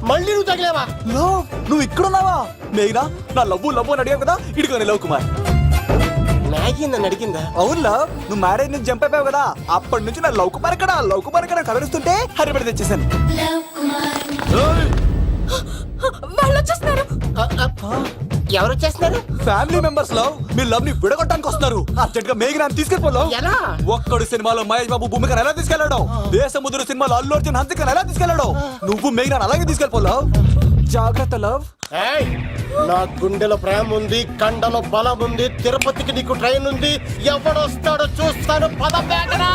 మళ్ళీ నువ్వు తగిలేవా? లవ్ నువ్వు ఇక్కడున్నావా? మేఘనా నా లవ్వు అని అడిగావు కదా, ఇడికోని లవ్ కుమార్. మ్యాగీ నన్ను అడిగిందా? అవును లవ్, నువ్వు మ్యారేజ్ నుంచి జంప్ అయిపోయావు కదా, అప్పటి నుంచి నా లవ్ కుమార్ ఇక్కడ కవరిస్తుంటే హరిబడి తెచ్చేసాను. వాళ్ళు వచ్చేస్తున్నారు. ఎవరు వచ్చేస్తున్నారు? ఫ్యామిలీ మెంబర్స్ లవ్, మీ లవ్ ని విడగొట్టడానికి వస్తున్నారు. అర్జెంట్ గా మేఘనా తీసుకెళ్ళిపోలేవు. ఎలా? ఒక్కడు సినిమాలో మహేష్ బాబు భూమికను ఎలా తీసుకెళ్లాడు, దేశముద్ర సినిమాలో అల్లు అర్జున్ హన్సికను ఎలా తీసుకెళ్లాడు, నువ్వు మేఘనా అలాగే తీసుకెళ్ళిపోలేవు. జాగ్రత్త లవ్. నా గుండెలో ప్రేమ ఉంది, కండలో బలం ఉంది, తిరుపతికి నీకు ట్రైన్ ఉంది, ఎవడొస్తాడో చూస్తాను. పద మేఘనా.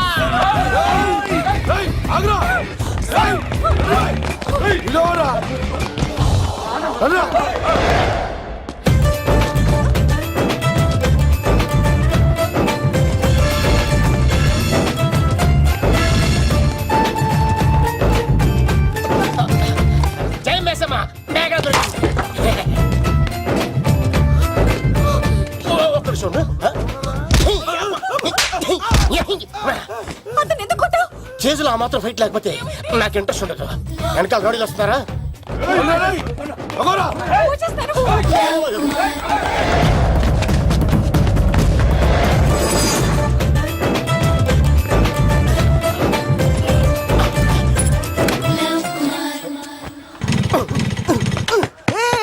జై మేసమ్మ, మేఘనా దొరికింది. ఒక్క నిమిషం ఉండు. అతను ఎందుకు కొట్టావు? చేతులు ఆ మాత్రం ఫైట్ లేకపోతే నాకు ఇంట్రెస్ట్ ఉండదు. వెనకాల రోడీలు వస్తున్నారా? వచ్చేస్తారు.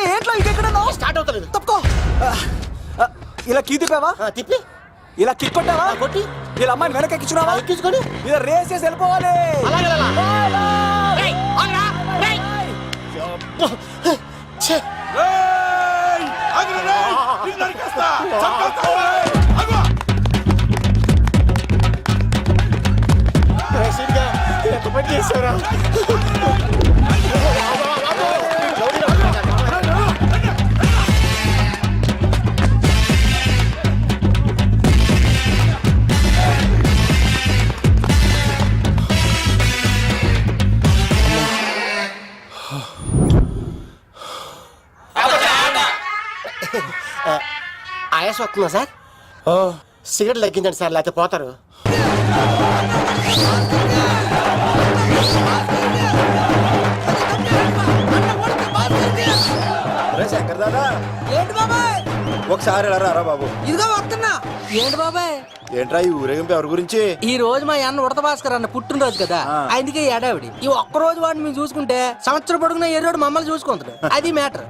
ఏంట్లో ఇంకెక్కడ స్టార్ట్ అవుతలేదు. తప్పుకో. ఇలా కీ తిప్పావా? తిప్పి ఇలా కిక్ కొట్టావా? కొట్టి ఇలా అమ్మాయిని వెనక ఎక్కించున్నావా? ఎక్కించుకొని ఇలా రేస్ చేసి వెళ్ళిపోవాలి. అలాగే చేశారా? ఆయాసం వస్తుందా సార్? సిగరెట్ లెక్కించండి సార్, లేకపోతే పోతారు. శంకర్ దాదా, ఏంటి బాబాయ్? ఒకసారి రా బాబు. ఇదిగో వస్తున్నా. ఏంటి బాబాయ్? ఏంట్రా ఈ ఊరేగింపు ఎవరి గురించి? ఈ రోజు మా అన్న ఉడత భాస్కర్ అన్న పుట్టినరోజు కదా, అందుకే ఏడావిడి. ఈ ఒక్క రోజు వాడిని మేము చూసుకుంటే సంవత్సరం పొడుగున ఎర్రోడు మమ్మల్ని చూసుకుంటాడు. అది మ్యాటర్.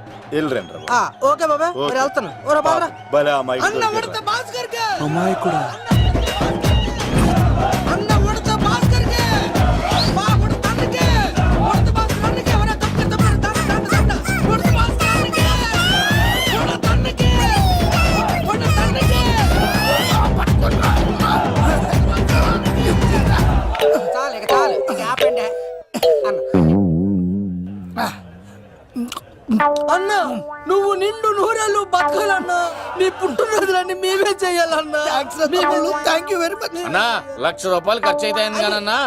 ఓకే బాబాయ్, మరి వెళ్తాను. ఓరా బాబరా. అన్న ఉడత భాస్కర్ కే, అమ్మాయి కూడా అన్న ఉడత భాస్కర్ కే, మా ఉడత అన్నకే, ఉడత భాస్కర్ అన్నకే, ఎవరా తప్ప ఉడత భాస్కర్ అన్నకే, ఉడత అన్నకే, ఉడత అన్నకే. చాలు ఇక ఆపండి అన్న. నువ్వు నిండు నూరేళ్ళు బతకాలన్నా, నీ పుట్టినరోజులన్నీ మేమే చెయ్యాలన్నా. థ్యాంక్ యూ వెరీ మచ్ అన్నా. 1,00,000 రూపాయలు ఖర్చు అవుతాయన్నా.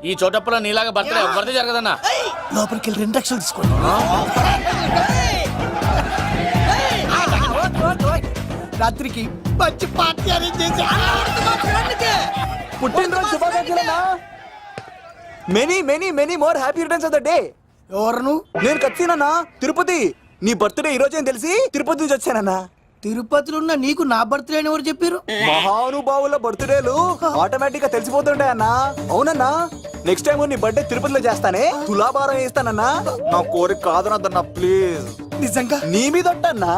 ఈ చోటప్పులో నీలాగా బర్త్డే ఎవరిది జరగదన్నా. లోపలికి వెళ్ళి 2 లక్షలు తీసుకోండి. రాత్రికి మంచి పార్టీ అరేంజ్ చేసి పుట్టినరోజు శుభాకాంక్షలన్నా. Many more happy returns of the day. ఎవరు? నేను కత్తినన్నా, తిరుపతి. నీ బర్త్డే ఈ రోజే అని తెలిసి తిరుపతి నుంచి వచ్చానన్నా. తిరుపతిలో ఉన్న నీకు నా బర్త్డే అని ఎవరు చెప్పారు? మహానుభావుల బర్త్డేలు ఆటోమేటిక్ గా తెలిసిపోతుంటాయన్నా. అవునన్నా, నెక్స్ట్ టైం నీ బర్త్డే తిరుపతిలో చేస్తానే, తులాభారం వేస్తానన్నా. నా కోరిక కాదనద్దన్నా ప్లీజ్. నిజంగా నీ మీద ఉంటానా?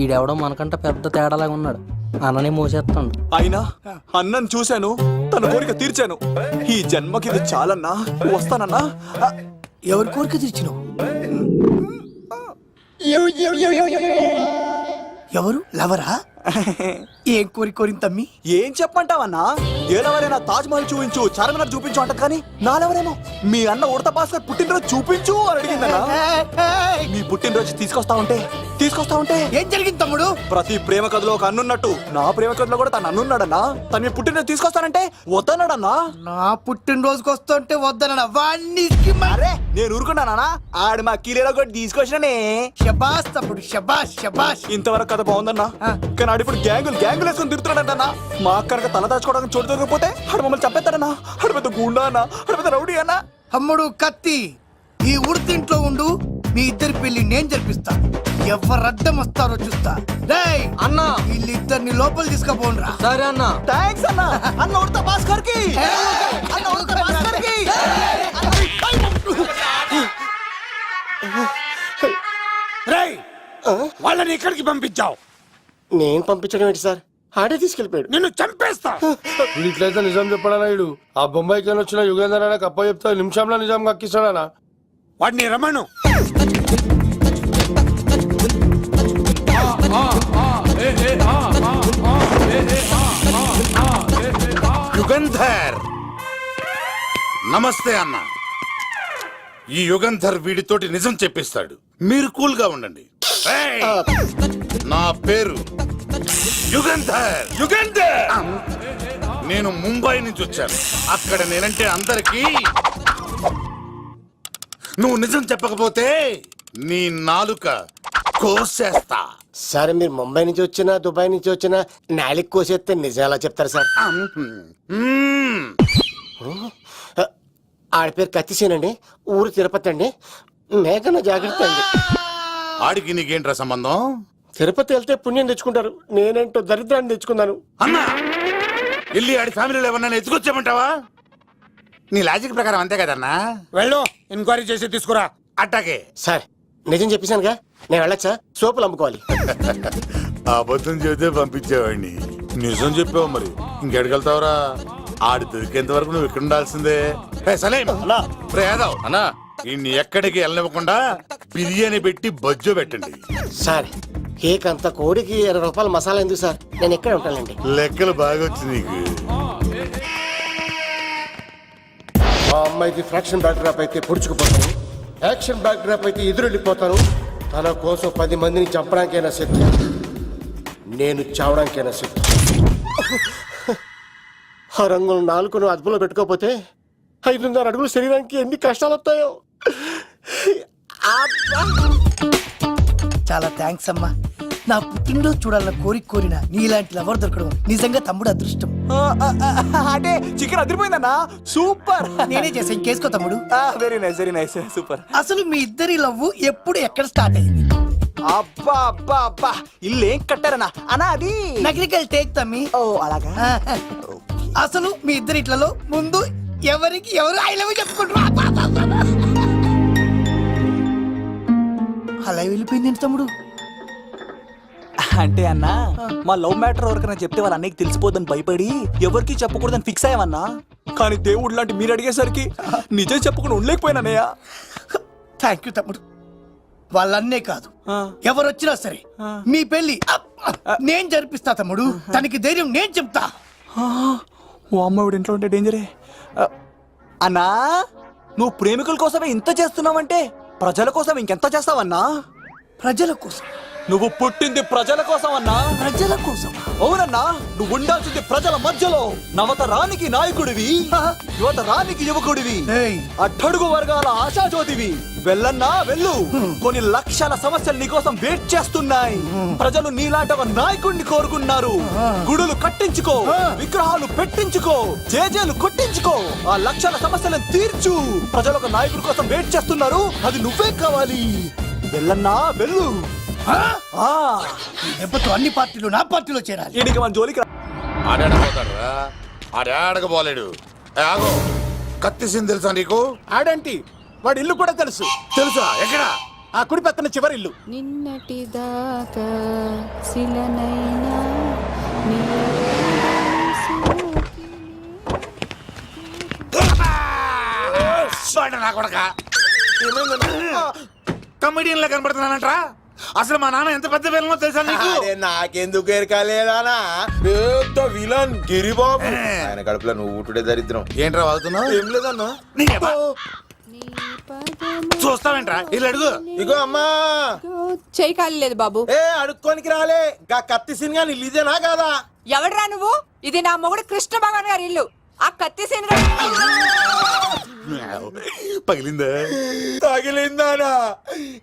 ఈడెవడో మనకంట పెద్ద తేడాలాగా ఉన్నాడు. అన్ననే మోసేస్తాడు. అయినా అన్నను చూశాను, తన కోరిక తీర్చాను. ఈ జన్మకి ఇది చాలన్నా, వస్తానన్నా. ఎవరి కోరిక తీర్చినావు? ఎవరు? లవరా? ఏం కోరికోరింది తమ్మి? ఏం చెప్పంటావన్నా? ఏలవరైనా తాజ్ మహల్ చూపించు, చార్మినార్ చూపించు అంట, కానీ నాలెవరేమో మీ అన్న ఉడత భాస్కర్ పుట్టినరోజు చూపించు అని అడిగిందన్నా. మీ పుట్టినరోజు తీసుకొస్తా ఉంటే ఏం జరిగింది తమ్ముడు? ప్రతి ప్రేమ కథలో ఒక అన్నున్నట్టు నా ప్రేమ కథలో కూడా తను అన్నున్నాడన్నా. తను మీ పుట్టినరోజు తీసుకొస్తానంటే వద్దన్నాడన్నా. నా పుట్టినరోజుకి వస్తుంటే వద్దన వాణ్ణి. అరే నేను ఊరుకున్నానా? ఆడు మా కీలేలో కూడా తీసుకొచ్చిననే. శబాష్ తమ్ముడు, శబాష్ శబాష్. ఇంతవరకు కథ బాగుందన్నా, కానీ ఆడు ఇప్పుడు గ్యాంగులు వేసుకుని తిరుగుతున్నాడంటన్నా. మా అక్కడికి తల దాచుకోవడానికి చోటు దొరికిపోతే ఆడు మమ్మల్ని చంపేస్తాడన్నా. ఆడు పెద్ద గుండా అన్నా, ఆడు పెద్ద రౌడీ అన్నా. తమ్ముడు కత్తి ఈ ఉడితింట్లో ఉండు, మీ ఇద్దరి పెళ్లి నేను జరిపిస్తా. ఎవరు అడ్డం వస్తారో చూస్తా. రేయ్ అన్నా వీళ్ళిద్దరిని లోపల తీసుకుపోండ్రా. సరే అన్నా. థ్యాంక్స్ అన్న. అన్న ఉడత భాస్కర్ కి, అన్న ఉడత భాస్కర్ కి. రేయ్ వాళ్ళని ఎక్కడికి పంపించావు? నేను పంపించడం ఏంటి సార్, ఆడే తీసుకెళ్ళిపోయాడు. నిన్ను చంపేస్తా. ఇట్లయితే నిజం చెప్పడానా ఇడు? ఆ బొంబాయికి వచ్చిన యుగేందర్ అనే కప్ప చెప్తా నిమిషంలో నిజం కక్కిస్తాడా? వాడిని రమ్మను. యుగంధర్ నమస్తే అన్న. ఈ యుగంధర్ వీడితోటి నిజం చెప్పిస్తాడు, మీరు కూల్ గా ఉండండి. ఏయ్! నా పేరు యుగంధర్. యుగంధర్ నేను ముంబై నుంచి వచ్చాను. అక్కడ నేనంటే అందరికీ. నువ్వు నిజం చెప్పకపోతే నీ నాలుక కోసేస్తా. సరే మీరు ముంబై నుంచి వచ్చినా దుబాయ్ నుంచి వచ్చినా నాలిక్ కోసేస్తే నిజం ఎలా చెప్తారు సార్? మ్మ్. ఆడి పేరు కత్తిసేనండి, ఊరు తిరుపతి అండి. మేఘన జాగ్రత్త అండి. ఆడికి నీకేంట్రా సంబంధం? తిరుపతి వెళ్తే పుణ్యం తెచ్చుకుంటారు, నేనేంటో దరిద్రాన్ని తెచ్చుకున్నాను. అన్నా వెళ్ళి ఆడి ఫ్యామిలీలో ఎవరన్నా ఎత్తుకొచ్చామంటావా? నీ లాజిక్ ప్రకారం అంతే కదన్నా. వెళ్ళు, ఎంక్వైరీ చేసి తీసుకురా. అట్టాకే. సార్ నిజం చెప్పేశానుగా, నేను వెళ్ళచ్చా? సోపులు అమ్ముకోవాలి. అబద్ధం చెబితే పంపించేవాడిని, నిజం చెప్పావు మరి ఇంకెడగలుగుతావురా? ఆడి దొరికేంత వరకు నువ్వు ఇక్కడ ఉండాల్సిందే. ఏ సలేం, రే యాదవ్ అన్నా ఇన్ని ఎక్కడికి వెళ్ళనివ్వకుండా బిర్యానీ పెట్టి బజ్జో పెట్టండి. సార్ కేక్ అంత కోడికి 20 రూపాయల మసాలా ఎందుకు సార్, నేను ఎక్కడ ఉంటానండి. లెక్కలు బాగా వచ్చి నీకు. మా అమ్మాయికి ఫ్రాక్షన్ బ్యాక్ డ్రాప్ అయితే పొడుచుకుపోతాను, యాక్షన్ బ్యాక్ డ్రాప్ అయితే ఎదురెళ్ళిపోతాను. తన కోసం 10 మందిని చంపడానికైనా శక్తి, నేను చావడానికైనా శక్తి. ఆ రంగులు 4 అదుపులో పెట్టుకోకపోతే 5.5 అడుగుల శరీరానికి ఎన్ని కష్టాలు వస్తాయో. చాలా థ్యాంక్స్ అమ్మా. నా పుట్టినరోజు చూడాలన్న కోరిన నీలాంటి లవర్ దొరకడం నిజంగా తమ్ముడు అదృష్టం. అంటే చికెన్ అదిరిపోయిందన్నా, సూపర్. నేనే చేసా, ఇంకేసుకో తమ్ముడు. Very nice, very nice, super. అసలు మీ ఇద్దరి లవ్ ఎప్పుడు ఎక్కడ స్టార్ట్ అయింది? అబ్బా అబ్బా అబ్బా, ఇల్లు ఏం కట్టారన్నా అన్నా? అది నగరికల్ టేక్ తమ్మి. ఓ అలాగా. అసలు మీ ఇద్దరిట్లలో ముందు ఎవరికి ఎవరు ఐ లవ్ చెప్పుకుంటారు? అలా వెళ్ళిపోయింది తమ్ముడు. అంటే అన్నా మా లవ్ మ్యాటర్ ఎవరికైనా చెప్తే వాళ్ళ అన్నయ్యకి తెలిసిపోద్దని భయపడి ఎవరికి చెప్పకూడదని ఫిక్స్ అయ్యామన్నా. కానీ దేవుడు లాంటి మీరు అడిగేసరికి నిజం చెప్పకుండా ఉండలేకపోయినానయ్యా. థ్యాంక్ యూ తమ్ముడు. వాళ్ళన్నే కాదు, ఎవరొచ్చినా సరే మీ పెళ్లి నేను జరిపిస్తా తమ్ముడు. తనకి ధైర్యం నేను చెప్తా. ఓ అమ్మవిడ ఇంట్లో ఉంటే డేంజరే. అన్నా నువ్వు ప్రేమికుల కోసమే ఇంత చేస్తున్నావంటే ప్రజల కోసం ఇంకెంత చేస్తావన్నా? ప్రజల కోసం. నువ్వు పుట్టింది ప్రజల కోసం అన్నా. ప్రజల కోసం? అవునన్నా, నువ్వు ఉండాల్సింది ప్రజల మధ్యలో. నవతరానికి నాయకుడివి, యువతరానికి యువకుడివి, అట్టడుగు వర్గాల ఆశాజ్యోతివి. వెళ్ళన్నా వెళ్ళు, కొన్ని లక్షల సమస్యలు నీకోసం వెయిట్ చేస్తున్నాయి. ప్రజలు నీలాంటి ఒక నాయకుడిని కోరుకున్నారు. గుడులు కట్టించుకో, విగ్రహాలు పెట్టించుకో, జేజేలు కొట్టించుకో, ఆ లక్షల సమస్యలను తీర్చు. ప్రజలు ఒక నాయకుడి కోసం వెయిట్ చేస్తున్నారు, అది నువ్వే కావాలి. వెళ్ళన్నా వెళ్ళు. దెబ్బతో అన్ని పార్టీలు నా పార్టీలో చేరాలి. ఈడికి మన జోలికి ఆడాడపోతాడు రా, ఆడాడకపోలేడు. ఆగో, కత్తిసింది తెలుసా నీకు? ఆడంటి వాడి ఇల్లు కూడా తెలుసు. తెలుసా? ఎక్కడ? ఆ కుడి పక్కన చివరి ఇల్లు. నిన్నటి దాకా శిలనైనా నా కొడక కమెడియన్ లా కనబడుతున్నానంట్రా. అసలు మా నాన్న ఎంత పెద్ద విలనో తెలుసా నీకు? నాకెందుకు ఎరకాలేదానా? పెద్ద విలన్ గిరిబాబు. ఆయన కడుపులో నువ్వు ఊటుడే దరిద్రం. ఏంట్రా వాగుతున్నావు? ఏం లేదన్నా. చూస్తావేంట్రా? ఇల్లు అడుగు. ఇగో అమ్మా, చేయి కాలేదు బాబు. ఏ అడుక్కోనికి రాలే. గా కత్తి సినిమా ఇదేనా కాదా? ఎవడరా నువ్వు? ఇది నా మొగుడు కృష్ణ భగవాన్ గారి ఇల్లు. ఆ కత్తి సీన్ పగిలిందా? తగిలిందానా?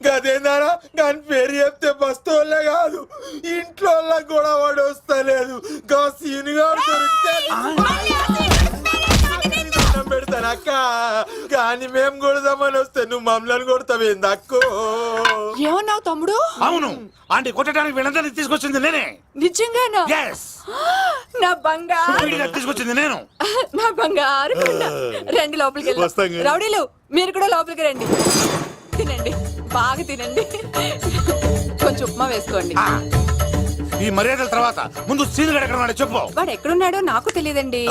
గదేందానా? దాని పేరు చెప్తే బస్తోళ్ళే కాదు, ఇంట్లో కూడా వాడు వస్తలేదు. గా సీనుగా దొరికితే పెడతాను అక్క కానీ మేము కొడదామని వస్తే నువ్వు మమ్మల్ని కొడతావేంది అక్కో ఏమన్నావు తమ్ముడు? అవును ఆంటీ కొట్టడానికి వీళ్ళందరినీ తీసుకొచ్చింది నేనే. నిజంగానా? Yes. నా బంగారు వీడిగా తీసుకొచ్చింది నేను. నా బంగారు కొండ. రండి లోపలికి వస్తాం వెళ్దాం. కానీ. రౌడీలు మీరు కూడా లోపలికి రండి. తినండి, బాగా తినండి. కొంచెం ఉప్మా వేసుకోండి. ఈ మర్యాదల తర్వాత ముందు సీన్ ఎక్కడ ఉన్నాడో చెప్పు. వాడు ఎక్కడున్నాడో నాకు తెలియదండి.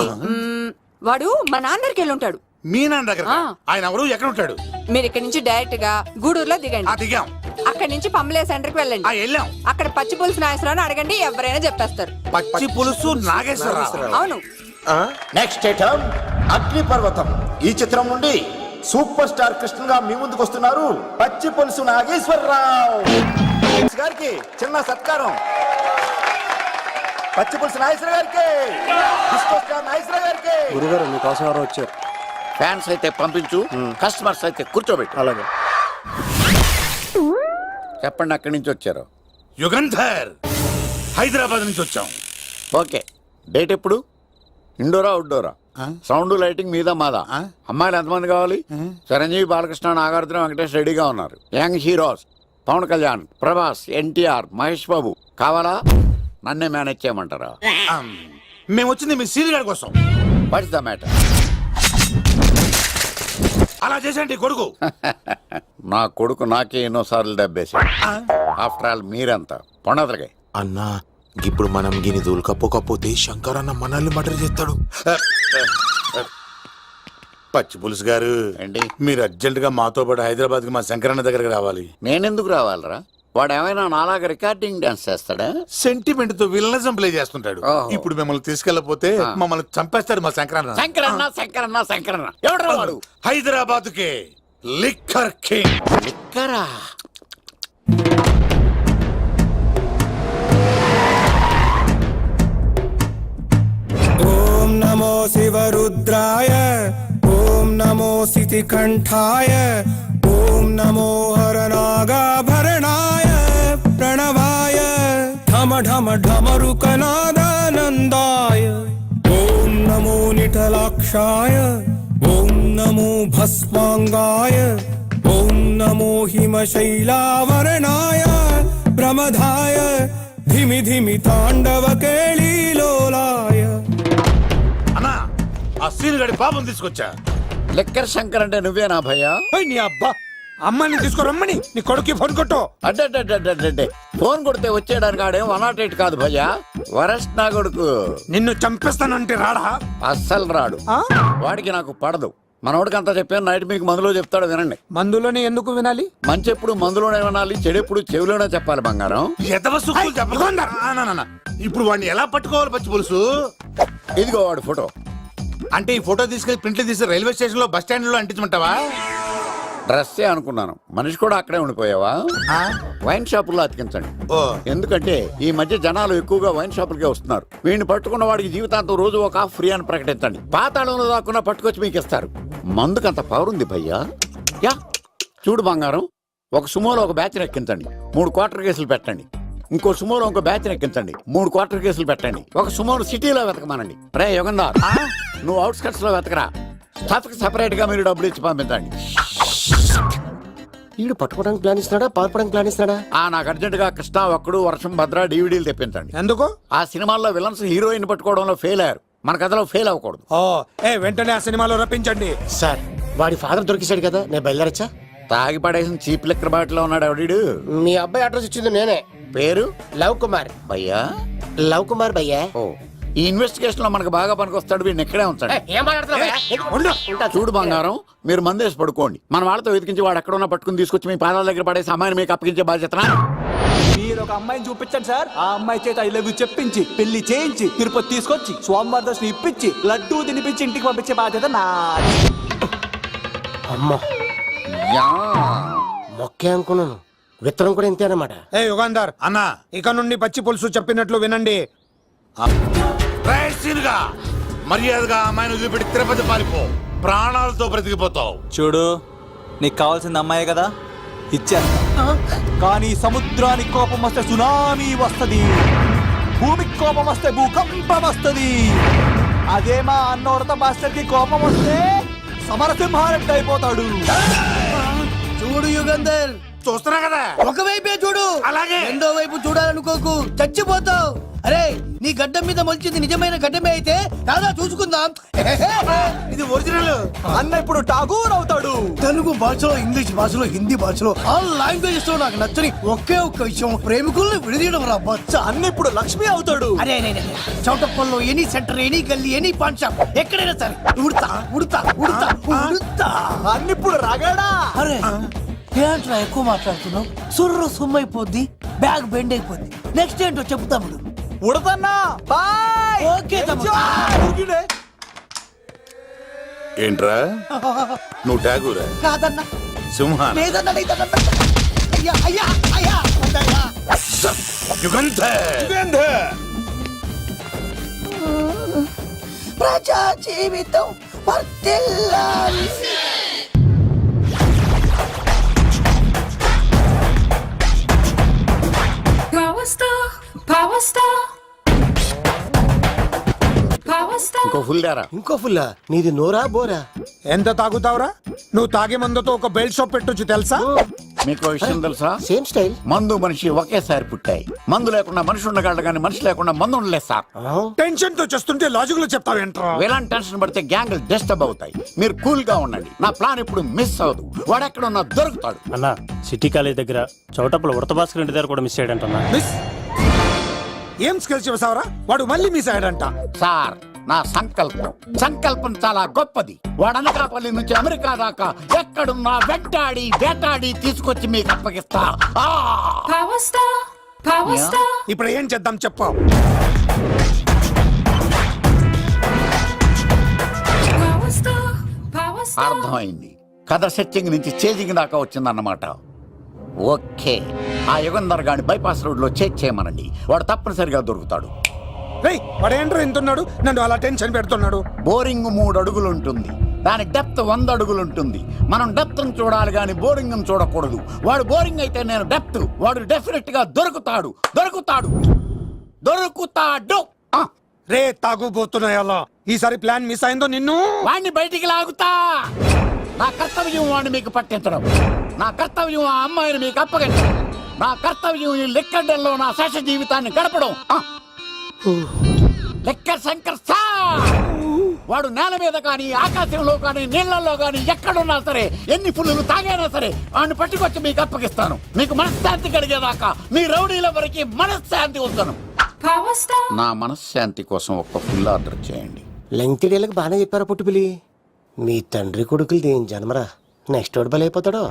వాడు మా నాన్న దగ్గరికి వెళ్ళి ఉంటాడు. మీ నాన్న దగ్గర ఆ. ఆయన ఎవరు ఎక్కడ ఉంటాడు? మీరు ఇక్కడ నుంచి డైరెక్ట్ గా గూడూరులో దిగండి. దిగాం. అక్కడ నుంచి పంబలే సెంటర్ కి వెళ్ళండి. వెళ్ళాం. అక్కడ పచ్చి పులుసు నాగేశ్వరరావు అడగండి, ఎవరైనా చెప్పేస్తారు. పచ్చి పులుసు నాగేశ్వరరావు. అవును. నెక్స్ట్ ఐటమ్ అగ్ని పర్వతం. ఈ చిత్రం నుండి సూపర్ స్టార్ కృష్ణగా మీ ముందుకు వస్తున్నారు పచ్చి పులుసు నాగేశ్వరరావు గారికి చిన్న సత్కారం. పచ్చి పులుసు నాగేశ్వర గారికి, డిస్కో స్టార్ నాగేశ్వర గారికి. గురుగారు మీకోసం ఎవరో వచ్చారు. ఫ్యాన్స్ అయితే పంపించు, కస్టమర్స్ అయితే కూర్చోబెట్టు. అలాగే. చెప్పండి అక్కడి నుంచి వచ్చారు. యుగంధర్ హైదరాబాద్ నుంచి వచ్చాం. ఓకే, డేట్ ఎప్పుడు? ఇండోరా అవుట్డోరా? సౌండ్ లైటింగ్ మీద మాదా? అమ్మాయిలు ఎంతమంది కావాలి? చిరంజీవి, బాలకృష్ణ, నాగార్జున, వెంకటేష్ రెడీగా ఉన్నారు. యంగ్ హీరోస్ పవన్ కళ్యాణ్, ప్రభాస్, ఎన్టీఆర్, మహేష్ బాబు కావాలా? నన్నే మేనేజ్ చేయమంటారా? మేము వచ్చింది మీ సీన్ గారి కోసం. What's the matter? అలా చేసేయండి కొడుకు. నా కొడుకు నాకే ఎన్నోసార్లు దెబ్బేసి. ఆఫ్టర్ ఆల్ మీరంతా పొండదలకే. అన్నా ఇప్పుడు మనం గిని దూల్కపోకపోతే శంకర్ అన్న మనల్ని మర్డర్ చేస్తాడు. పచ్చి పులుసు గారు ఏంటి? మీరు అర్జెంట్ గా మాతో పాటు హైదరాబాద్ కి మా శంకరన్న దగ్గరకు రావాలి. నేనెందుకు రావాలరా? వాడు ఏమైనా నాలాగా రికార్డింగ్ డాన్స్ చేస్తాడా? సెంటిమెంట్ తో విలనిజం ప్లే చేస్తుంటాడు. ఓహో. ఇప్పుడు మిమ్మల్ని తీసుకెళ్లపోతే మమ్మల్ని చంపేస్తాడు మా శంకరన్న. శంకరన్న శంకరన్న శంకరన్న ఎవడు వాడు? హైదరాబాద్ కే లిక్కర్ కింగ్. లిక్కరా? ఓం నమో శివరుద్రాయ, ఓం నమో సితికంఠాయ, ఓం నమో హరనాగాభరణాయ ప్రణవాయ ఢమ ఢమ ఢమరుకనాదానందాయ, ఓం నమో నిఠలాక్షాయ, ఓం నమో భస్మాంగాయ, ఓం నమో హిమశైలావరణాయ ప్రమదాయ ధిమి ధిమి తాండవ కేళీలోలాయ. అన్నా ఆ సీన్ గడి పాపం తీసుకొచ్చా. లిక్కర్ శంకర్ అంటే నువ్వేనా భయ్యా? నీ అబ్బా అమ్మని తీసుకురమ్మని నీ కొడుకు ఫోన్ కొట్టు. అడ్డే ఫోన్ కొడితే వచ్చేయడానికి ఆడేం 108 కాదు భయ్యా, వరస్ట్ నా కొడుకు. నిన్ను చంపేస్తానంటే రాడా? అస్సలు రాడు. వాడికి నాకు పడదు. మనోడికి అంతా చెప్పాను, నైట్ మీకు మందులో చెప్తాడు వినండి. మందులోనే ఎందుకు వినాలి? మంచి ఎప్పుడు మందులోనే వినాలి, చెడు ఎప్పుడు చెవిలోనే చెప్పాలి బంగారం. ఎదవ సుక్కులు చెప్పకుండా. ఇప్పుడు వాడిని ఎలా పట్టుకోవాలి పచ్చి పులుసు? ఇదిగో వాడు ఫోటో. అంటే ఈ ఫోటో తీసుకెళ్లి ప్రింట్లు తీసి రైల్వే స్టేషన్ లో బస్ స్టాండ్ లో అంటించమంటావా? డ్రెస్సే అనుకున్నాను, మనిషి కూడా అక్కడే ఉండిపోయావా? వైన్ షాపుల్లో అతికించండి. ఎందుకంటే ఈ మధ్య జనాలు ఎక్కువగా వైన్ షాపులకే వస్తున్నారు. వీడిని పట్టుకున్న వాడికి జీవితాంతం రోజు ఒక ఆఫ్ ఫ్రీ అని ప్రకటించండి. పాతాళంలో దాక్కున్నా పట్టుకొచ్చి మీకు ఇస్తారు. మందుకంత పవర్ ఉంది భయ్యా. యా చూడు బంగారం, ఒక సుమోలో ఒక బ్యాచ్ ఎక్కించండి, 3 క్వార్టర్ కేసులు పెట్టండి. ఇంకో సుమోలో ఇంకో బ్యాచ్ ఎక్కించండి, 3 క్వార్టర్ కేసులు పెట్టండి. ఒక సుమోను సిటీలో వెతకమానండి. రే యుగంధర్, నువ్వు అవుట్స్కట్స్ లో వెతకరా. స్టాఫ్ కి సెపరేట్ గా మీరు డబ్బులు ఇచ్చి పంపించండి. వీడు పట్టుకోవడానికి ప్లాన్ ఇస్తున్నాడా, పాల్పడానికి ప్లాన్ ఇస్తున్నాడా? నాకు అర్జెంట్ గా కృష్ణ, ఒక్కడు, వర్షం, భద్ర డివిడీలు తెప్పించండి. ఎందుకు? ఆ సినిమాల్లో విలన్స్ హీరోయిన్ పట్టుకోవడంలో ఫెయిల్ అయ్యారు, మన కథలో ఫెయిల్ అవ్వకూడదు. వెంటనే ఆ సినిమాలో రప్పించండి. సార్ వాడి ఫాదర్ దొరికేశాడు కదా, నేను బయలుదేరచ్చా? తాగి పడేసిన చీప్ లిక్కర్ బాటిలో ఉన్నాడు ఎవడీడు? మీ అబ్బాయి అడ్రస్ ఇచ్చింది నేనే. పేరు? లవ్ కుమార్. భయ్యా? లవ్ కుమార్ భయ్యా. ఓ, ఈ ఇన్వెస్టిగేషన్ లో మనకు బాగా పనికొస్తాడు, వీడిని ఎక్కడే ఉంచండి. చూడు బంగారం, మీరు మందేసి పడుకోండి. మన వాళ్ళతో వెతికించి వాడు ఎక్కడ ఉన్నా పట్టుకుని తీసుకొచ్చి మీ పాదాల దగ్గర పడేసి అమ్మాయిని మీకు అప్పగించే బాధ్యత. మీరు ఒక అమ్మాయిని చూపించండి సార్. ఆ అమ్మాయి చేత ఐ లవ్ యూ చెప్పించి పెళ్లి చేయించి తిరుపతి తీసుకొచ్చి స్వామివారి దర్శనం ఇప్పించి లడ్డూ తినిపించి ఇంటికి పంపించే బాధ్యత నాది. అమ్మా మొక్కే అనుకున్నాను, విత్తనం కూడా ఇంతే అన్నమాట. యుగాంధర్ అన్నా ఇక నుండి పచ్చి పులుసు చెప్పినట్లు వినండి. మర్యాదగా అమ్మాయిని వదిలిపెట్టి తిరుపతి పారిపో, ప్రాణాలతో బ్రతికిపోతావు. చూడు, నీకు కావాల్సింది అమ్మాయే కదా, ఇచ్చేస్తా. కానీ సముద్రానికి కోపం వస్తే సునామీ వస్తది, భూమికి కోపం వస్తే భూకంపం వస్తది. అదే మా అన్నోడత మాస్టర్ కి కోపం వస్తే సమరసింహారెడ్డి అయిపోతాడు. చూడు యుగంధర్, చూస్తున్నా కదా. ఒకవైపే చూడు, అలాగే. రెండో వైపు చూడాలనుకోకు, చచ్చిపోతావు. అరే, నీ గడ్డం మీద మొలిచింది నిజమైన గడ్డమే అయితే రాదా చూసుకుందాం. ఇది ఒరిజినల్. అన్న ఇప్పుడు ఠాగూర్ అవుతాడు. తెలుగు భాషలో, ఇంగ్లీష్ భాషలో, హిందీ భాషలో ఆల్ లాంగ్వేజెస్ లో నాకు నచ్చని ఒకే ఒక్క విషయం, ప్రేమికుల్ని విడదీయడం రా బచ్చ. అన్న ఇప్పుడు లక్ష్మి అవుతాడు. అరే చౌటప్పల్లో ఎనీ సెంటర్, ఎనీ గల్లీ, ఎనీ పాన్ షాప్, ఎక్కడైనా సరే ఉడతా ఉడతా ఉడతా ఉడతా. అన్న ఇప్పుడు రగడా. అరే ఏంట్రా ఎక్కువ మాట్లాడుతున్నావు? సుర్రు సుమ్మైపోద్ది, బ్యాగ్ బెండ్ అయిపోద్ది. నెక్స్ట్ ఏంటో చెప్తాము. ఉడతన్నా బాయ్. ఓకే తమ్ముడు. ఏంట్రా నువ్వు ఠాగూరా కాదన్నా, సింహాన లేదన్నా, లేదన్నా. అయ్యా అయ్యా అయ్యా వద్దయ్యా. యుగంధర్ ప్రజా జీవితం వర్ధిల్లాలి. ఇంకో ఫుల్ దారా. ఇంకో ఫుల్లా? నీది నోరా బోరా? ఎంత తాగుతావురా? నువ్వు తాగే మందుతో ఒక బెల్ట్ షాప్ పెట్టొచ్చు తెలుసా? మీకు విషయం తెలుసా? Same style. మందు మనిషి ఒకేసారి పుట్టాయి. మందు లేకుండా మనిషి ఉండగలడు కానీ మనిషి లేకుండా మందు ఉండలేదు సార్. టెన్షన్ తో చేస్తుంటే లాజిక్ లో చెప్తావేంట్రా? ఎలాంటి టెన్షన్ పడితే గ్యాంగులు డిస్టర్బ్ అవుతాయి. మీరు కూల్ గా ఉండండి. నా ప్లాన్ ఇప్పుడు మిస్ అవ్వదు. వాడు ఎక్కడ ఉన్నా దొరుకుతాడు. అన్న, సిటీ కాలేజ్ దగ్గర చౌటప్పుల ఉడత భాస్కర్ ఇంటి దగ్గర కూడా మిస్ అయ్యాడంటన్నా. మిస్ ఏం స్కిల్స్ చేసావరా? వాడు మళ్ళీ మిస్ అయ్యాడంట. సార్, నా సంకల్పం చాలా గొప్పది. వాడు అనకాపల్లి నుంచి అమెరికా దాకా ఎక్కడున్నా వెంటాడి వేటాడి తీసుకొచ్చి మీకు అప్పగిస్తా. ఇప్పుడు ఏం చేద్దాం చెప్పు. అర్థమైంది. కథ సెట్టింగ్ నుంచి చేజింగ్ దాకా వచ్చిందన్నమాట. ఓకే, ఆ యుగంధర్ గాని బైపాస్ రోడ్ లో చెక్ చేయమనండి. వాడు తప్పనిసరిగా దొరుకుతాడు. రేయ్, వాడేంట్రా ఇంతున్నాడు? నన్ను అలా టెన్షన్ పెడుతున్నాడు. బోరింగ్ 3 అడుగులు ఉంటుంది. దాని డెప్త్ 100 అడుగులు ఉంటుంది. మనం డెప్త్ చూడాలి గాని బోరింగ్ చూడకూడదు. వాడు బోరింగ్ అయితే నేను డెప్త్. వాడు డెఫినెట్ గా దొరుకుతాడు. రే తాగుబోతున్నాయి అలా. ఈసారి ప్లాన్ మిస్ అయిందో నిన్ను వాడిని బయటికి లాగుతా. నా కర్తవ్యం వాడిని మీకు పట్టించడం. నా కర్తవ్యం ఆ అమ్మాయిని మీకు అప్పగించడం. నా కర్తవ్యం ఈ లెక్కడల్లో నా శేష జీవితాన్ని గడపడం. లెక్క శంకర్ సార్. వాడు నేల మీద కానీ ఆకాశంలో కానీ నీళ్లలో కానీ ఎక్కడున్నా సరే, ఎన్ని పుల్లులు తాగైనా సరే వాడిని పట్టుకొచ్చి మీకు అప్పగిస్తాను. మీకు మనశ్శాంతి కలిగేదాకా మీ రౌడీల వరకు మనశ్శాంతి వస్తాను. నా మనశ్శాంతి కోసం ఒక్క ఫుల్ ఆర్డర్ చేయండి. లెంగ్త్ డేలకు బాగానే చెప్పారా పుట్టుపిలి? మీ తండ్రి కొడుకులు దేని జన్మరా? నెక్స్ట్ వాడు బలైపోతాడో.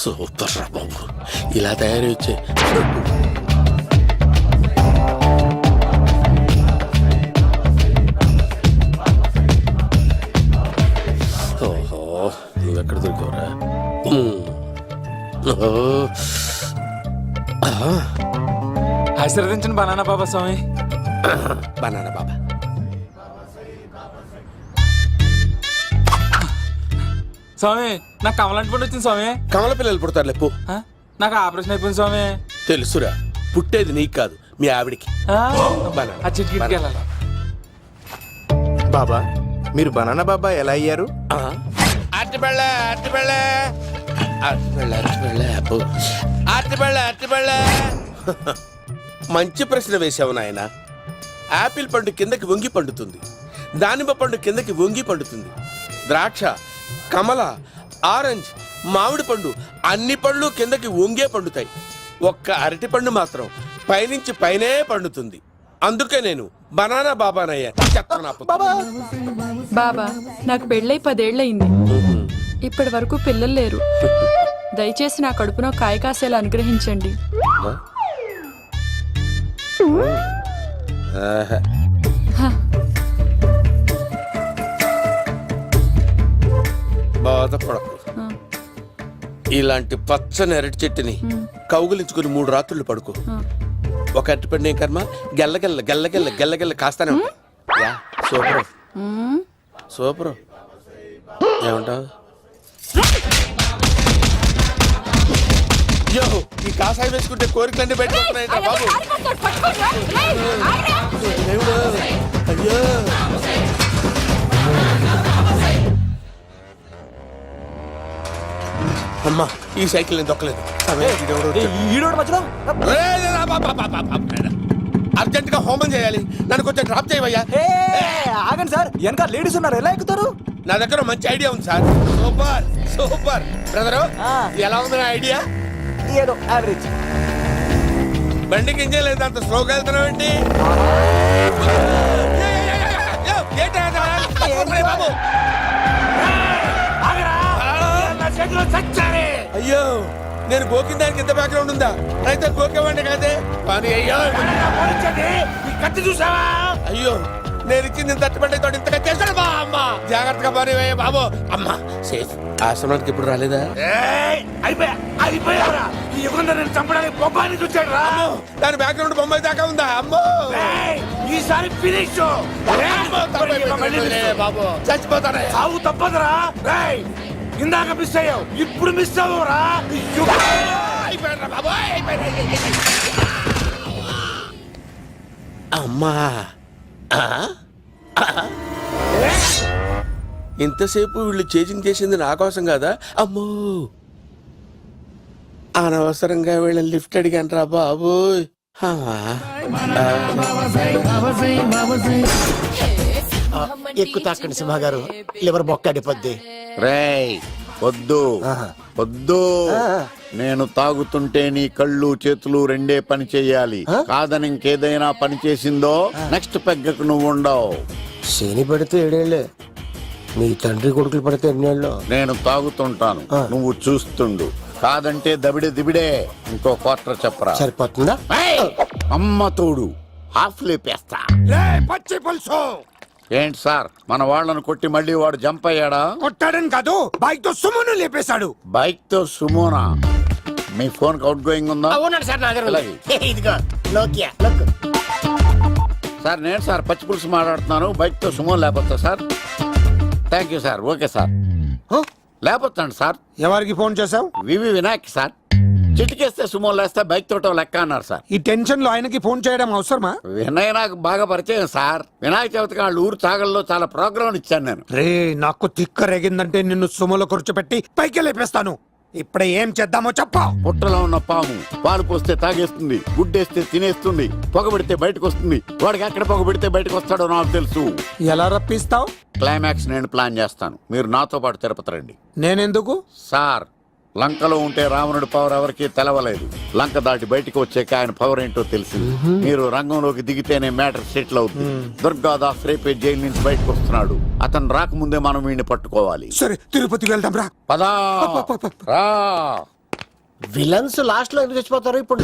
సూపర్ రా బాబు, ఇలా తయారు వచ్చే. ఓహో, నువ్వెక్కడ దొరికావురా? ఆశీర్వదించండి బనానా బాబా స్వామి. బనానా బాబా. స్వామి, నాకు కమలంటి పండు వచ్చింది స్వామి. కమల పిల్లలు పుడతారు లేపు. నాకు ఆపరేషన్ అయిపోయింది స్వామి. తెలుసురా, పుట్టేది నీకు కాదు మీ ఆవిడికి. ఆ చిటికి వెళ్ళాలి. బాబా, మీరు బనానా బాబా ఎలా అయ్యారు? మంచి ప్రశ్న వేశావు నాయన. ఆపిల్ పండు కిందకి వంగి పండుతుంది, దానిమ్మ పండు కిందకి వంగి పండుతుంది, ద్రాక్ష, కమల, ఆరెంజ్, మామిడి పండు అన్ని పండ్లు కిందకి వంగే పండుతాయి. ఒక్క అరటి పండు మాత్రం పైనుంచి పైనే పండుతుంది. అందుకే నేను బనానా బాబానయ్యా. బాబా, నాకు పెళ్ళై 10 ఏళ్ళయింది. ఇప్పటి వరకు పిల్లలు లేరు. దయచేసి నా కడుపున కాయ కాసేలా అనుగ్రహించండి. బాధపడకు. ఇలాంటి పచ్చని అరటి చెట్టుని కౌగులించుకుని 3 రాత్రులు పడుకో. ఒక అరటిపండు ఏం కర్మ గెల్లగెల్ల గెల్లగెల్ల గెల్లగెల్ల కాస్తానే ఉంటాయి. Yeah, super super. ఏమంటావు? యో, ఈ కాసాయి వేసుకుంటే కోరికలన్నీ బయటకొస్తున్నాయంట బాబు. దేవుడు, అయ్యో. అమ్మా, ఈ సైకిల్ నేను దొక్కలేదు. ఈడోడు మధ్యలో అర్జెంట్ గా హోమం చేయాలి, నన్ను కొంచెం డ్రాప్ చేయవయ్యా. ఆగండి సార్, వెనక లేడీస్ ఉన్నారు, ఎలా ఎక్కుతారు? నా దగ్గర మంచి ఐడియా ఉంది సార్. సూపర్ సూపర్ బ్రదరు, ఎలా ఉంది నా ఐడియా? ఏదో యావరేజ్. బండికి ఇంజన్ లేదు, అంత స్లోగా వెళ్తున్నావు ఏంటి? అయ్యో, నేను గోకిన దానికి ఇంత బ్యాక్గ్రౌండ్ ఉందా? అయితే గోకేవాడిని కాదే. కానీ అయ్యో కత్తి చూసావా? అయ్యో, నేను ఇచ్చింది తట్టుబడి తోటి ఇంతగా చేశాడు బా అమ్మ. జాగ్రత్తగా పని వేయ బాబు. అమ్మ సేఫ్. ఆశ్రమానికి ఇప్పుడు రాలేదా? దాని బ్యాక్గ్రౌండ్ బొమ్మాయి దాకా ఉందా? అమ్మో, ఈసారి ఫినిష్ బాబు. చచ్చిపోతానే, సాగు తప్పదురా. ఇందాక మిస్ అయ్యావు, ఇప్పుడు మిస్ అవ్వరా? అమ్మా, ఇంతసేపు వీళ్ళు చేజింగ్ చేసింది నా కోసం కాదా? అమ్మో, అనవసరంగా వీళ్ళని లిఫ్ట్ అడిగాను రా బాబు. ఎక్కు తాకండి సింహ గారు, లివర్ బొక్క అడిపోద్ది. రేయ్ వద్దు వద్దు, నేను తాగుతుంటే నీ కళ్ళు చేతులు రెండే పని చెయ్యాలి. కాదని ఇంకేదైనా పని చేసిందో నెక్స్ట్ పెగ్గకు నువ్వు ఉండవు. శని పడితే 7 ఏళ్ళే, మీ తండ్రి కొడుకులు పడితే 8 ఏళ్ళు. నేను తాగుతుంటాను, నువ్వు చూస్తుండు. కాదంటే దబిడే దిబిడే. ఇంకో క్వార్టర్ చెప్పరా? సరిపోతుందా? ఏయ్! అమ్మ తోడు హాఫ్ లేపేస్తా. పచ్చి పులుసు ఏంటి సార్, మన వాళ్ళను కొట్టి మళ్ళీ వాడు జంప్ అయ్యాడా? కొట్టాడని కాదు, బైక్ తో సుమ్మును లేపేశాడు. బైక్ తో సుమోనా? మీ ఫోన్ అవుట్ గోయింగ్ ఉందా? అలాగే. ఇదిగో నోకియా లోక్. సార్ నేను సార్ పచ్చి పులుసు మాట్లాడుతున్నాను. బైక్ తో సుమో లేకపోతా సార్? Thank you sir. Okay sir, లేకపోతాండి సార్. ఎవరికి ఫోన్ చేసావు? వివి వినాయక్ సార్. చిటికేస్తే సుమో లేస్తే బైక్ తోటో లెక్క అన్నారు సార్. ఈ టెన్షన్ లో ఆయనకి ఫోన్ చేయడం అవసరమా? వినయ్ నాకు బాగా పరిచయం సార్. వినాయక చవితికి వాళ్ళ ఊరు చాగల్లో చాలా ప్రోగ్రాం ఇచ్చాను నేను. రే, నాకు తిక్క రేగిందంటే నిన్ను సుమలో కూర్చోపెట్టి పైకి లేపేస్తాను. ఇప్పుడే ఏం చేద్దామో చెప్పా. పుట్టలో ఉన్న పాము పాలు పోస్తే తాగేస్తుంది, గుడ్డేస్తే తినేస్తుంది, పొగబెడితే బయటకు వస్తుంది. వాడికి ఎక్కడ పొగబెడితే బయటకు వస్తాడో నాకు తెలుసు. ఎలా రప్పిస్తావు? క్లైమాక్స్ నేను ప్లాన్ చేస్తాను, మీరు నాతో పాటు తిరుపతి రండి. నేనెందుకు? సార్, లంకలో ఉంటే రావణుడి పవర్ ఎవరికి తెలవలేదు. లంక దాటి బయటకు వచ్చాక ఆయన పవర్ ఏంటో తెలిసింది. మీరు రంగంలోకి దిగితేనే మ్యాటర్ సెటిల్ అవుతుంది. దుర్గాదాస్ రేపే జైలు నుంచి బయటకు వస్తున్నాడు. అతను రాకముందే మనం వీడిని పట్టుకోవాలి. సరే, తిరుపతికి వెళ్దాం రా. పదా రా. విలన్స్ లాస్ట్ లో ఎందుకు చచ్చిపోతారు? ఇప్పుడు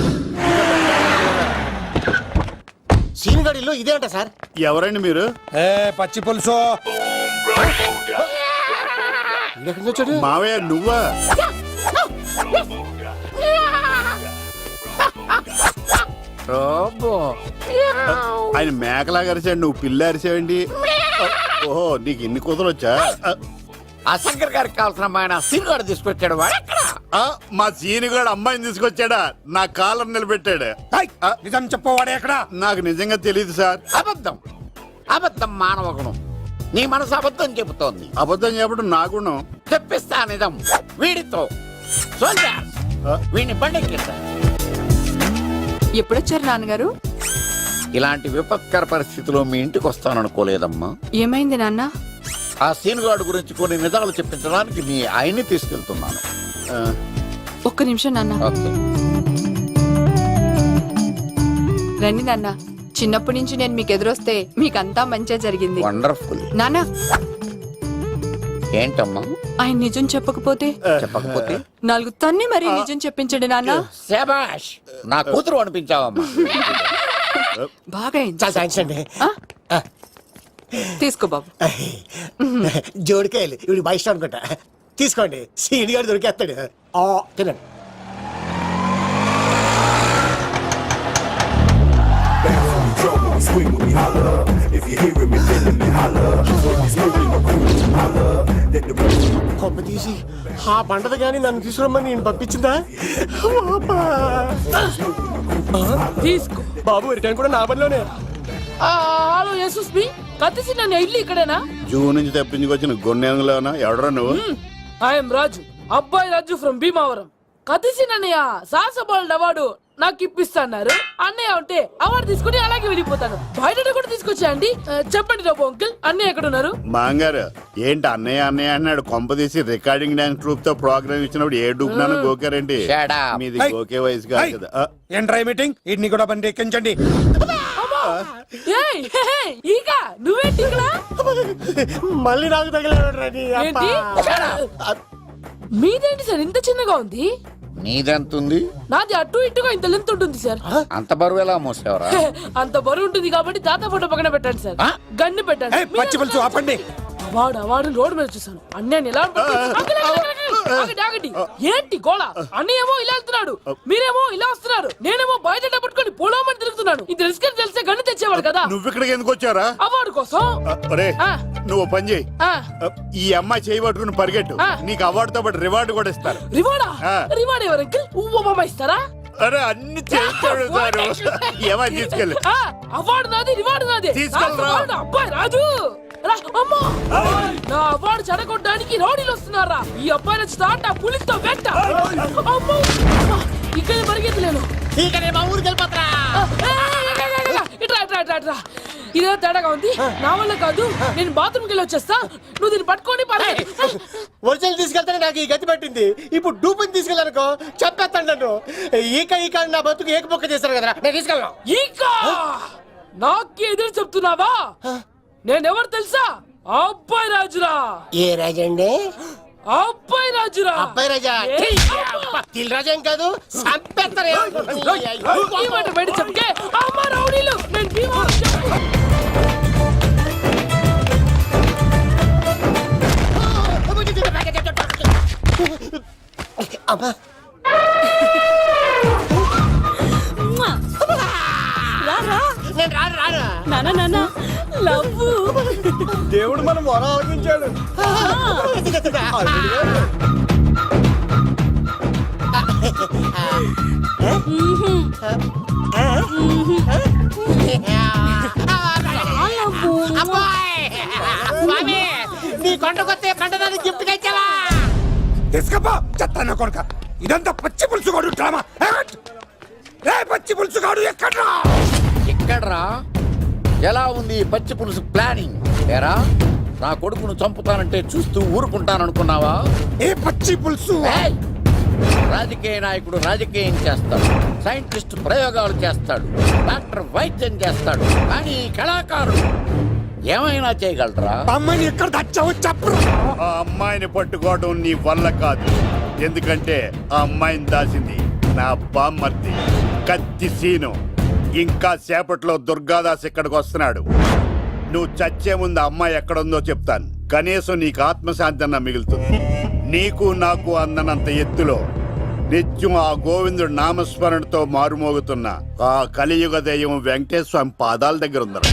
సీన్ గడిలో ఇదే అంట సార్. ఎవరండి మీరు? పచ్చి పులుసు. మావయ్య నువ్వా? ఆయన మేకలాగా అరిచాడు, నువ్వు పిల్ల అరిచావండి. ఓహో, నీకు ఇన్ని కూతురు వచ్చా? ఆ శంకర్ గారికి కావాల్సిన అమ్మాయి సీనుగాడు తీసుకొచ్చాడు. మా సీనుగాడు అమ్మాయిని తీసుకొచ్చాడా? నా కాలం నిలబెట్టాడు. నిజం చెప్పవాడే ఎక్కడ? నాకు నిజంగా తెలియదు సార్. అబద్ధం అబద్ధం మానవ గుణం. నీ మనసు అబద్ధం చెబుతోంది. అబద్ధం చెప్పడం నా గుణం. చెప్పిస్తా నిజం వీడితో. వీడిని బండెక్కిస్తా. ఎప్పుడొచ్చారు నాన్నగారు? ఇలాంటి విపత్కర పరిస్థితిలో మీ ఇంటికి వస్తాననుకోలేదమ్మా. ఏమైంది నాన్న? ఆ సీనుగాడు గురించి కొన్ని నిజాలు చెప్పించడానికి మీ ఆయన్ని తీసుకెళ్తున్నాను. ఒక్క నిమిషం నాన్న. ఓకే. రండి నాన్న. చిన్నప్పటి నుంచి నేను మీకు ఎదురొస్తే మీకంతా మంచిగా జరిగింది. వండర్ఫుల్. నాన్న, ఏంటమ్మా? ఆయన నిజం చెప్పకపోతే చెప్పకపోతే 4 తన్ని మరి నిజం చెప్పించండి నాన్న. శభాష్, నా కూతురు అనిపించావమ్మా. బాగా అయింది. చాలా థ్యాంక్స్ అండి. తీసుకో బాబు. జోడికాయలు ఇవి బయట అనుకుంటా. తీసుకోండి సీని గారు దొరికేస్తాడు తినండి. కొమ్మ తీసి ఆ పంటది కానీ నన్ను తీసుకురమ్మని నేను పంపించిందా తీసుకో. బాబు రిటర్న్ కూడా నా పనిలోనే. హలో యశస్వి, కత్తిసి నన్ను ఇల్లు ఇక్కడేనా? జూ నుంచి తప్పించుకొచ్చిన గొన్నెంగులోనా ఎవడరా నువ్వు? ఐఎమ్ రాజు, అబ్బాయి రాజు ఫ్రమ్ భీమావరం. కత్తిసి నన్నయ్య సాహసబాల్ అవార్డు నాకు ఇప్పిస్తాన్నారు. అన్నయ్య ఉంటే అవార్డు తీసుకుని అలాగే వెళ్ళిపోతాను. బయట కూడా తీసుకొచ్చా అండి. చెప్పండి రాబు అంకుల్, అన్నయ్య ఎక్కడ ఉన్నారు? మాంగారు ఏంటి అన్నయ్య అన్నయ్య అన్నాడు కొంప తీసి రికార్డింగ్ డాన్స్ ట్రూప్ తో ప్రోగ్రామ్ ఇచ్చినప్పుడు ఏ డూబ్నాను గోకారండి? Shut up. మీది గోకే వయసు కాదు కదా. ఏంట్రై మీటింగ్ ఇడ్ని కూడా బండి ఎక్కించండి. ఏయ్, హే, హే, ఈక నువ్వేంటి ఇక్కడ? మళ్ళీ నాకు తగిలాడు ఏంటి? మీదేంటి సార్ ఇంత చిన్నగా ఉంది? నీదెంతుంది? నాది అటు ఇటుగా ఇంత లెంత్ ఉంటుంది సార్. అంత బరువు ఎలా మోసేవరా? అంత బరువు ఉంటుంది కాబట్టి తాత ఫోటో పక్కన పెట్టండి సార్. గన్ను పెట్టండి. పచ్చి పులుసు ఆపండి. అవార్డు రోడ్డు మీద చూసాను. అన్నయ్య ఎలా ఆగండి. ఏంటి గోళ? అన్నయ్య ఏమో ఇలా వెళ్తున్నాడు, మీరేమో ఇలా వస్తున్నారు, నేనేమో బయట పట్టుకొని పోలోమని తిరుగుతున్నాను. ఇది రిస్క్ తెలిస్తే గన్ను తెచ్చేవాడు కదా. నువ్వు ఇక్కడికి ఎందుకు వచ్చారా? అవార్డు కోసం. ఒరే ఆ. నువ్వు పని చేయి, ఆ, ఈ అమ్మాయి చేయి పట్టుకుని పరిగెట్టు. ఆ. నీకు అవార్డుతో పాటు రివార్డు కూడా ఇస్తారు. రివార్డా? ఆ. రివార్డ్ ఎవరు అంకిల్? ఉవ్వమ్మ ఇస్తారా? అరే అన్ని చేస్తాడు సారు. ఏమై తీసుకెళ్ళి ఆ, అవార్డు నాది, రివార్డు నాది. తీసుకెళ్ళరా. అవార్డు అబ్బాయి రాజు. రా, అమ్మో! నా అవార్డు చెడగొట్టడానికి రౌడీలు వస్తున్నారా? ఈ అబ్బాయి నచ్చి తాట పులితో వెంట. అమ్మో! ఇక్కడ పరిగెత్తలేను. మా ఊరికి వెళ్ళిపోతా. ఇట్రా. ఇదే తేడాగా ఉంది. నా వల్ల కాదు, నేను బాత్రూమ్కి వెళ్ళి వచ్చేస్తా. నువ్వు దీన్ని పట్టుకొని ఒరిజినల్ తీసుకెళ్తానే నాకు ఈ గతి పట్టింది. ఇప్పుడు డూపుని తీసుకెళ్ళానుకో చెప్పేస్తాను నన్ను. ఈక నా బతుకు ఏకపొక్క చేశారు కదా, నేను తీసుకెళ్ళను. ఇంకా నాకు ఎదురు చెప్తున్నావా? నేనెవరు తెలుసా? అబ్బాయి రాజురా. ఏ రాజండి? అబ్బాయి రాజురా. అబ్బాయి రాజా? తిల్ రాజా ఏం కాదు, చంపేస్తారు. ఈ మాట బయట చెప్తే అమ్మ రౌడీలు, నేను భీమవరం చెప్పు. అమ్మా నేను రాను. నాన్న లవ్వు. దేవుడు మనం మొర ఆలోచించాడు. నీ కొండకొస్తే కంటదాన్ని గిఫ్ట్ గా ఇచ్చావా? తీసుకపో చెత్త కొడుక. ఇదంతా పచ్చి పులుసు కాడు డ్రామా. పచ్చి పులుసు కాడు ఎక్కడ్రా? ఎలా ఉంది ఈ పచ్చి పులుసు ప్లానింగ్? ఏరా, నా కొడుకును చంపుతానంటే చూస్తూ ఊరుకుంటాననుకున్నావా? ఏ పచ్చి పులుసు? ఏయ్! రాజకీయ నాయకుడు రాజకీయం చేస్తాడు, సైంటిస్ట్ ప్రయోగాలు చేస్తాడు, డాక్టర్ వైద్యం చేస్తాడు, కానీ ఈ కళాకారుడు ఏమైనా చేయగలరా? అమ్మాయిని ఎక్కడ తెచ్చావో చెప్పు. ఆ అమ్మాయిని పట్టుకోవడం నీ వల్ల కాదు. ఎందుకంటే ఆ అమ్మాయిని దాసింది నా బామ్మర్ది కత్తి సీను. ఇంకా సేపట్లో దుర్గాదాస్ ఇక్కడికి వస్తున్నాడు. నువ్వు చచ్చే ముందు అమ్మాయి ఎక్కడుందో చెప్తాను. కనీసం నీకు ఆత్మశాంతి అన్న మిగులుతుంది. నీకు నాకు అందనంత ఎత్తులో నిత్యం ఆ గోవిందుడు నామస్మరణతో మారుమోగుతున్న ఆ కలియుగ దైవం వెంకటేశ్వర స్వామి పాదాల దగ్గర ఉందరా.